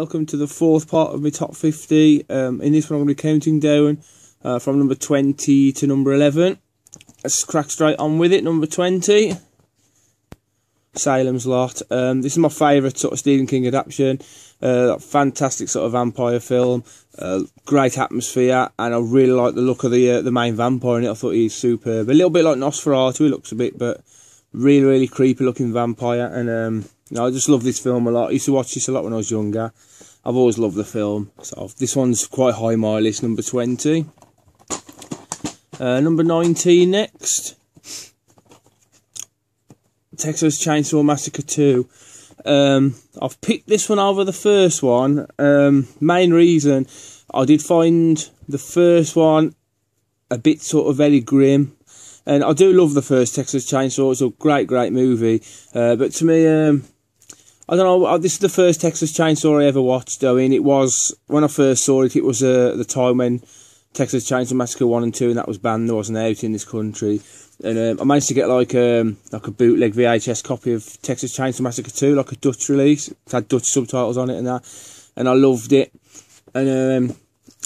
welcome to the fourth part of my top 50. In this one I'm going to be counting down from number 20 to number 11. Let's crack straight on with it. Number 20, Salems Lot. This is my favourite sort of Stephen King adaptation. Fantastic sort of vampire film, great atmosphere, and I really like the look of the main vampire in it. I thought he's superb. A little bit like Nosferatu, he looks a bit, but really creepy looking vampire. And I just love this film a lot. I used to watch this a lot when I was younger. I've always loved the film. So this one's quite high my list, number 20. Number 19 next. Texas Chainsaw Massacre 2. I've picked this one over the first one. Main reason, I did find the first one a bit sort of very grim. And I do love the first Texas Chainsaw. It's a great movie. But to me, I don't know, this is the first Texas Chainsaw I ever watched. I mean, it was, when I first saw it, it was the time when Texas Chainsaw Massacre 1 and 2, and that was banned, it wasn't out in this country. And I managed to get like a bootleg VHS copy of Texas Chainsaw Massacre 2, like a Dutch release. It had Dutch subtitles on it and that. And I loved it. And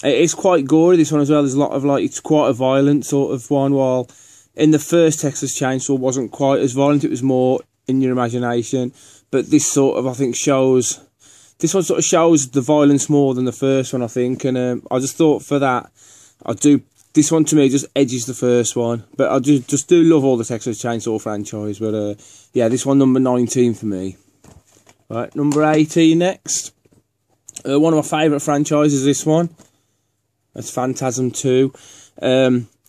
it's quite gory, this one as well. There's a lot of it's quite a violent sort of one, while in the first Texas Chainsaw wasn't quite as violent, it was more in your imagination. But this sort of, I think, this one sort of shows the violence more than the first one, I think. And I just thought for that, this one to me just edges the first one. But I just do love all the Texas Chainsaw franchise. But yeah, this one, number 19 for me. Right, number 18 next. One of my favourite franchises, this one. That's Phantasm 2.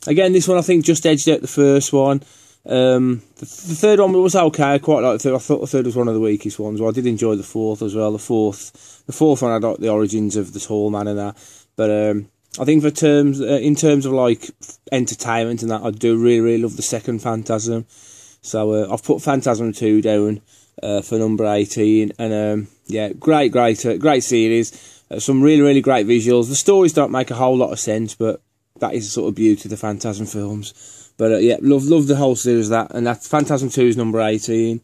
Again, this one I think just edged out the first one. The third one was okay. I quite liked the third. I thought the third was one of the weakest ones. Well, I did enjoy the fourth as well. The fourth one had like the origins of the tall man and that. But I think in terms of like entertainment and that, I do really love the second Phantasm. So I've put Phantasm 2 down for number 18. And yeah, great series. Some really great visuals. The stories don't make a whole lot of sense, but that is the sort of beauty of the Phantasm films. But yeah, love the whole series of that. And that's Phantasm 2 is number 18.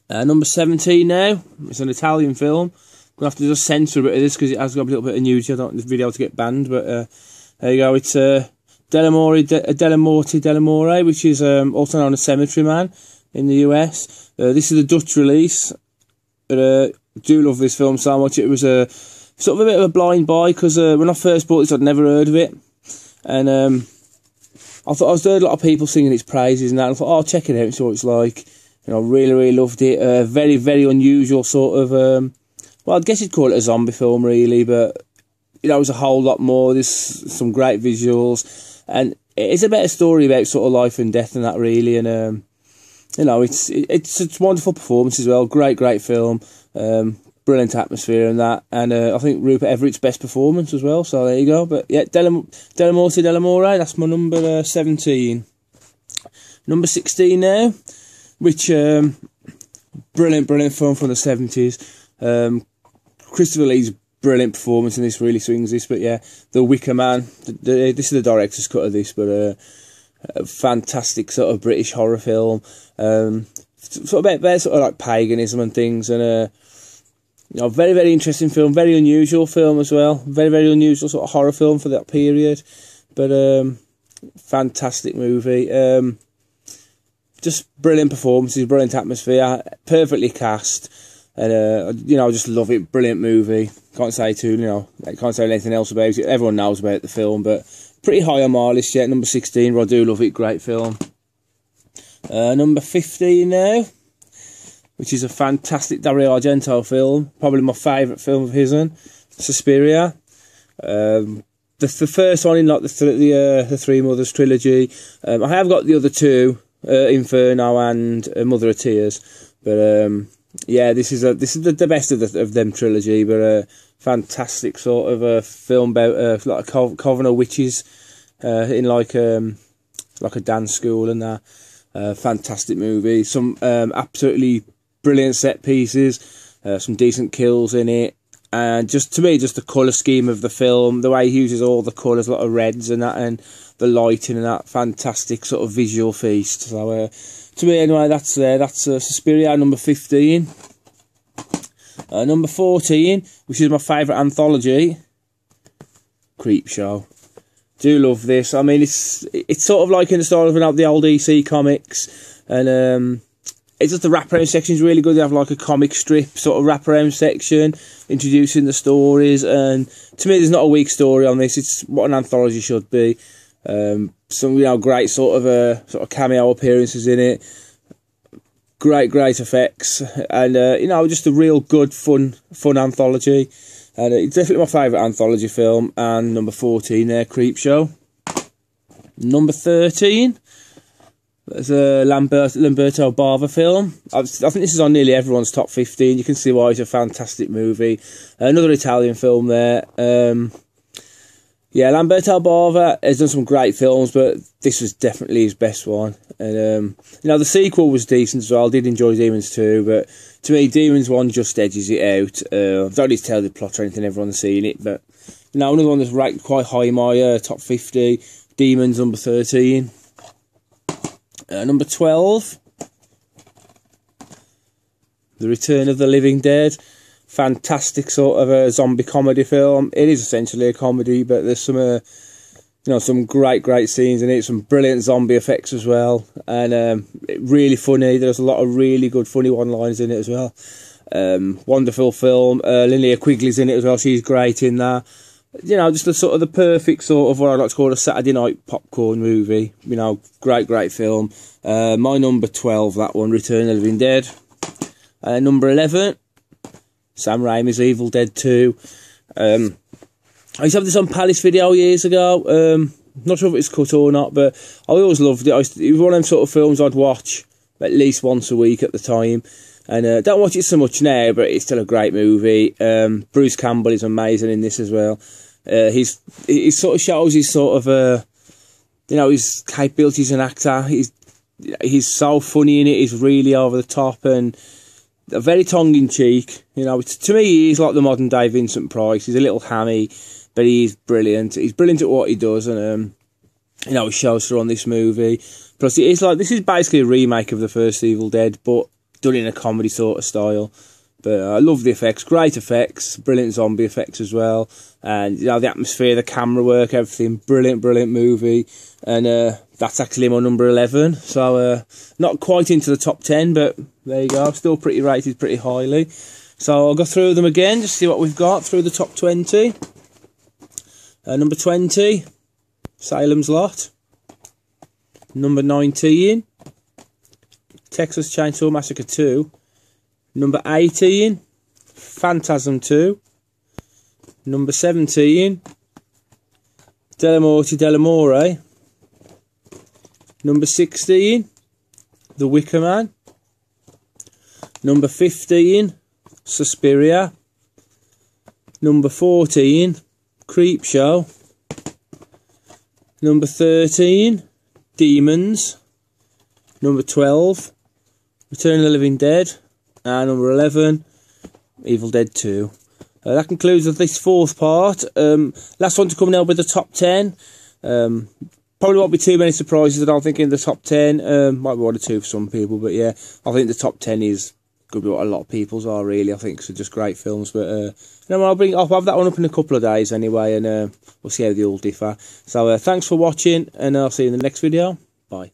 Number 17 now. It's an Italian film. I'm going to have to just censor a bit of this because it has got a little bit of nudity. I don't want this video to get banned. But there you go. It's Della Morte, which is also known as Cemetery Man in the US. This is a Dutch release. But I do love this film so much. It was sort of a bit of a blind buy because when I first bought this, I'd never heard of it. And I heard a lot of people singing its praises and that. And I thought, oh, I'll check it out and see what it's like. And I really loved it. Very unusual sort of, well, I guess you'd call it a zombie film, really. But, you know, it was a whole lot more. There's some great visuals. And it's a better story about sort of life and death and that, really. And, you know, it's wonderful performance as well. Great film. Brilliant atmosphere and that, and I think Rupert Everett's best performance as well, so there you go. But yeah, Della Morte, that's my number 17. Number 16 now, which brilliant film from the 70s. Christopher Lee's brilliant performance in this really swings this. But yeah, The Wicker Man, this is the director's cut of this, but a fantastic sort of British horror film, sort of about sort of like paganism and things. And you know, very interesting film, very unusual film as well. Very unusual sort of horror film for that period. But fantastic movie. Just brilliant performances, brilliant atmosphere, perfectly cast. And you know, I just love it. Brilliant movie. Can't say anything else about it. Everyone knows about the film, but pretty high on my list yet. Number 16, but I do love it. Great film. Number 15 now, which is a fantastic Dario Argento film, probably my favourite film of his, Suspiria. The first one in like the Three Mothers trilogy. I have got the other two, Inferno and Mother of Tears, but yeah, this is the best of them trilogy. But a fantastic sort of film about like a coven of witches in like a dance school and that. Fantastic movie. Some absolutely brilliant set pieces, some decent kills in it, and just to me, just the colour scheme of the film, the way he uses all the colours, a lot of reds and that, and the lighting and that, fantastic sort of visual feast. So to me anyway, that's Suspiria, number 15. Number 14, which is my favourite anthology, Creepshow. Do love this. I mean, it's sort of like in the style of the old EC comics, and it's just the wraparound section is really good. They have like a comic strip sort of wraparound section introducing the stories, and to me, there's not a weak story on this. It's what an anthology should be. Some great sort of cameo appearances in it. Great effects, and just a real good fun anthology. And it's definitely my favourite anthology film. And number 14 there, Creepshow. Number 13, there's a Lamberto Bava film. I think this is on nearly everyone's top 15. You can see why it's a fantastic movie. Another Italian film there. Yeah, Lamberto Bava has done some great films, but this was definitely his best one. And the sequel was decent as well. I did enjoy Demons 2, but to me, Demons 1 just edges it out. I don't need to tell the plot or anything, everyone's seen it, but another one that's ranked quite high in my top 50, Demons number 13. Number 12, The Return of the Living Dead. Fantastic sort of a zombie comedy film. It is essentially a comedy, but there's some some great scenes in it, some brilliant zombie effects as well, and really funny. There's a lot of really good funny one-liners in it as well. Wonderful film. Linnea Quigley's in it as well. She's great in that. Just the perfect sort of what I'd like to call a Saturday night popcorn movie. Great film. My number 12, that one, Return of the Living Dead. Number 11, Sam Raimi's Evil Dead 2. I used to have this on Palace Video years ago. Not sure if it's cut or not, but I always loved it. It was one of them sort of films I'd watch at least once a week at the time. And don't watch it so much now, but it's still a great movie. Bruce Campbell is amazing in this as well. He sort of shows his sort of his capabilities as an actor. He's so funny in it. He's really over the top and very tongue-in-cheek. To me, he's like the modern day Vincent Price. He's a little hammy, but he's brilliant. He's brilliant at what he does, and he shows through on this movie. Plus, this is basically a remake of the first Evil Dead, but done in a comedy sort of style. But I love the effects, great effects, brilliant zombie effects as well, and the atmosphere, the camera work, everything, brilliant movie. And that's actually my number 11. So not quite into the top 10, but there you go. Still pretty rated pretty highly. So I'll go through them again, just see what we've got through the top 20. Number 20, Salem's Lot. Number 19, Texas Chainsaw Massacre 2. Number 18, Phantasm 2. Number 17, Della Morte Della More. Number 16, The Wicker Man. Number 15, Suspiria. Number 14, Creepshow. Number 13, Demons. Number 12, Return of the Living Dead. And number 11, Evil Dead 2. That concludes this fourth part. Last one to come now with the top 10. Probably won't be too many surprises, I don't think, in the top 10. Might be one or two for some people, but yeah, I think the top 10 is going to be what a lot of people's are, really. I think so, just great films. But I'll have that one up in a couple of days anyway, and we'll see how they all differ. So thanks for watching, and I'll see you in the next video. Bye.